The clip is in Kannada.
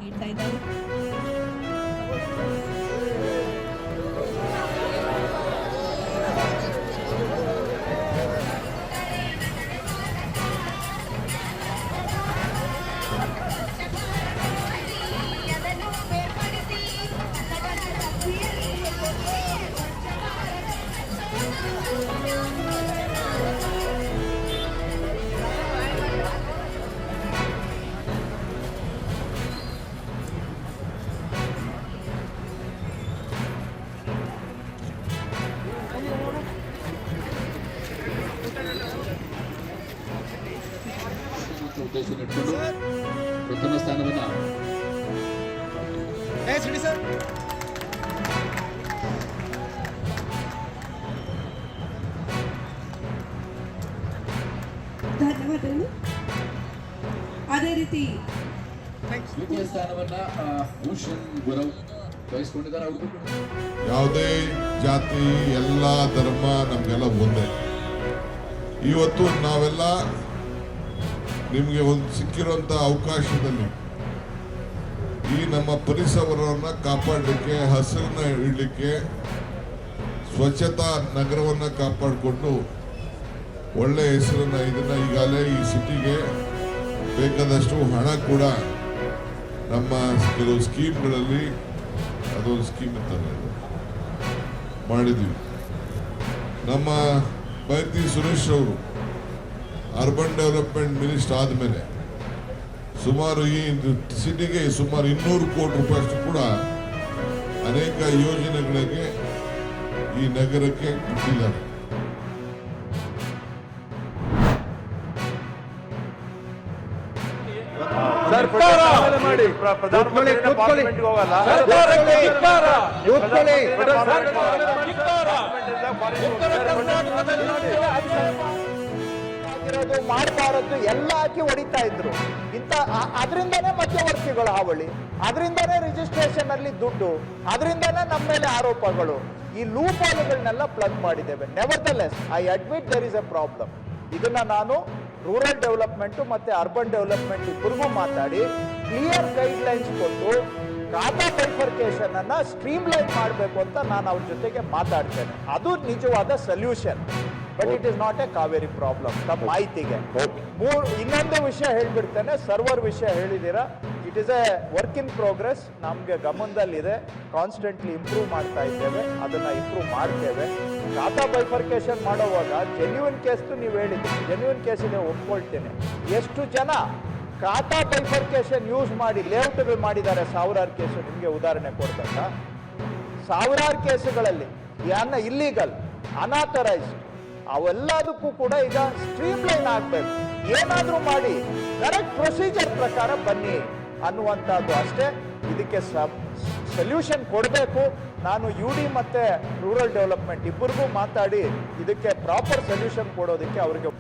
ನೀಡ್ತಾ ಇದ್ದಾರೆ. ಉದ್ದೇಶಿಸಿಕೊಂಡು ಪ್ರಥಮ ಸ್ಥಾನವನ್ನು ಧನ್ಯವಾದಗಳು. ಅದೇ ರೀತಿ ದ್ವಿತೀಯ ಸ್ಥಾನವನ್ನ ಭೂಷಣ್ ಗುರವ್ ವಹಿಸಿಕೊಂಡಿದ್ದಾರೆ. ಅವರು ಯಾವುದೇ ಜಾತಿ ಎಲ್ಲ ಧರ್ಮ ನಮಗೆಲ್ಲ ಒಂದೇ. ಇವತ್ತು ನಾವೆಲ್ಲ ನಿಮಗೆ ಒಂದು ಸಿಕ್ಕಿರುವಂಥ ಅವಕಾಶದಲ್ಲಿ ಈ ನಮ್ಮ ಪರಿಸರವನ್ನು ಕಾಪಾಡಲಿಕ್ಕೆ, ಹಸಿರನ್ನ ಇಡಲಿಕ್ಕೆ, ಸ್ವಚ್ಛತಾ ನಗರವನ್ನು ಕಾಪಾಡಿಕೊಂಡು ಒಳ್ಳೆ ಹೆಸರನ್ನು ಈಗಾಗಲೇ ಈ ಸಿಟಿಗೆ ಬೇಕಾದಷ್ಟು ಹಣ ಕೂಡ ನಮ್ಮ ಕೆಲವು ಸ್ಕೀಮ್ಗಳಲ್ಲಿ ಅದೊಂದು ಸ್ಕೀಮ್ ಇರ್ತಾರೆ ಮಾಡಿದ್ವಿ. ನಮ್ಮ ಬೈರತಿ ಸುರೇಶ್ ಅವರು ಅರ್ಬನ್ ಡೆವಲಪ್ಮೆಂಟ್ ಮಿನಿಸ್ಟರ್ ಆದಮೇಲೆ ಸುಮಾರು ಈ ಸಿಟಿಗೆ ಸುಮಾರು 200 ಕೋಟಿ ರೂಪಾಯಿಯಷ್ಟು ಕೂಡ ಅನೇಕ ಯೋಜನೆಗಳಿಗೆ ಈ ನಗರಕ್ಕೆ ಕೊಟ್ಟಿದ್ದಾರೆ. ಮಾಡಬಾರದು ಎಲ್ಲ ಹಾಕಿ ಹೊಡಿತಾ ಇದ್ರು. ಅದರಿಂದಾನೇ ಮಧ್ಯವರ್ತಿಗಳ ಹಾವಳಿ, ಅದರಿಂದಾನೇ ರಿಜಿಸ್ಟ್ರೇಷನ್ ಅಲ್ಲಿ ದುಡ್ಡು, ಅದರಿಂದಾನೇ ನಮ್ಮ ಮೇಲೆ ಆರೋಪಗಳು. ಈ ಲೂಪ್ ಹೋಲ್ಗಳನ್ನೆಲ್ಲ ಪ್ಲಗ್ ಮಾಡಿದ್ದೇವೆ. Nevertheless I admit there is a problem. ಇದನ್ನ ನಾನು ರೂರಲ್ ಡೆವಲಪ್ಮೆಂಟ್ ಮತ್ತೆ ಅರ್ಬನ್ ಡೆವಲಪ್ಮೆಂಟ್ ಇಬ್ಬರಿಗೂ ಮಾತಾಡಿ ಕ್ಲಿಯರ್ ಗೈಡ್ ಲೈನ್ಸ್ ಕೊಟ್ಟು ಖಾತಾ ಬೈಫರ್ಕೇಶನ್ ಅನ್ನ ಸ್ಟ್ರೀಮ್ ಲೈನ್ ಮಾಡಬೇಕು ಅಂತ ನಾನು ಅವ್ರ ಜೊತೆಗೆ ಮಾತಾಡ್ತೇನೆ. ಅದು ನಿಜವಾದ solution. But it is not a Kaveri problem. ತಮ್ಮ ಮಾಹಿತಿಗೆ ಇನ್ನೊಂದು ವಿಷಯ ಹೇಳ್ಬಿಡ್ತೇನೆ. ಸರ್ವರ್ ವಿಷಯ ಹೇಳಿದ್ದೀರಾ. It is a work in progress. ನಮಗೆ ಗಮನದಲ್ಲಿದೆ. ಕಾನ್ಸ್ಟೆಂಟ್ಲಿ ಇಂಪ್ರೂವ್ ಮಾಡ್ತಾ ಇದ್ದೇವೆ. ಅದನ್ನ ಇಂಪ್ರೂವ್ ಮಾಡ್ತೇವೆ. ಖಾತಾ ಬೈಫರ್ಕೇಶನ್ ಮಾಡೋವಾಗ ಜೆನ್ಯೂನ್ ಕೇಸ್ ನೀವು ಹೇಳಿದ್ರಿ, ಜೆನ್ಯೂನ್ ಕೇಸ್ ಇದೆ, ಒಪ್ಕೊಳ್ತೇನೆ. ಎಷ್ಟು ಜನ ಖಾತಾ ಬೈಫರ್ಕೇಶನ್ ಯೂಸ್ ಮಾಡಿ ಲೇಔಟ್ಗಳು ಮಾಡಿದ್ದಾರೆ? ಸಾವಿರಾರು ಕೇಸು. ನಿಮಗೆ ಉದಾಹರಣೆ ಕೊಡ್ಬೇಕಾ? ಸಾವಿರಾರು ಕೇಸುಗಳಲ್ಲಿ ಯಾನ ಇಲ್ಲೀಗಲ್, ಅನಾಥರೈಸ್ಡ್, ಅವೆಲ್ಲದಕ್ಕೂ ಕೂಡ ಈಗ ಸ್ಟ್ರೀಮ್ ಲೈನ್ ಆಗಬೇಕು. ಏನಾದರೂ ಮಾಡಿ ಕರೆಕ್ಟ್ ಪ್ರೊಸೀಜರ್ ಪ್ರಕಾರ ಬನ್ನಿ ಅನ್ನುವಂಥದ್ದು ಅಷ್ಟೇ. ಇದಕ್ಕೆ ಸೊಲ್ಯೂಷನ್ ಕೊಡಬೇಕು. ನಾನು UD ಮತ್ತೆ ರೂರಲ್ ಡೆವಲಪ್ಮೆಂಟ್ ಇಬ್ಬರಿಗೂ ಮಾತಾಡಿ ಇದಕ್ಕೆ ಪ್ರಾಪರ್ ಸೊಲ್ಯೂಷನ್ ಕೊಡೋದಕ್ಕೆ ಅವರಿಗೆ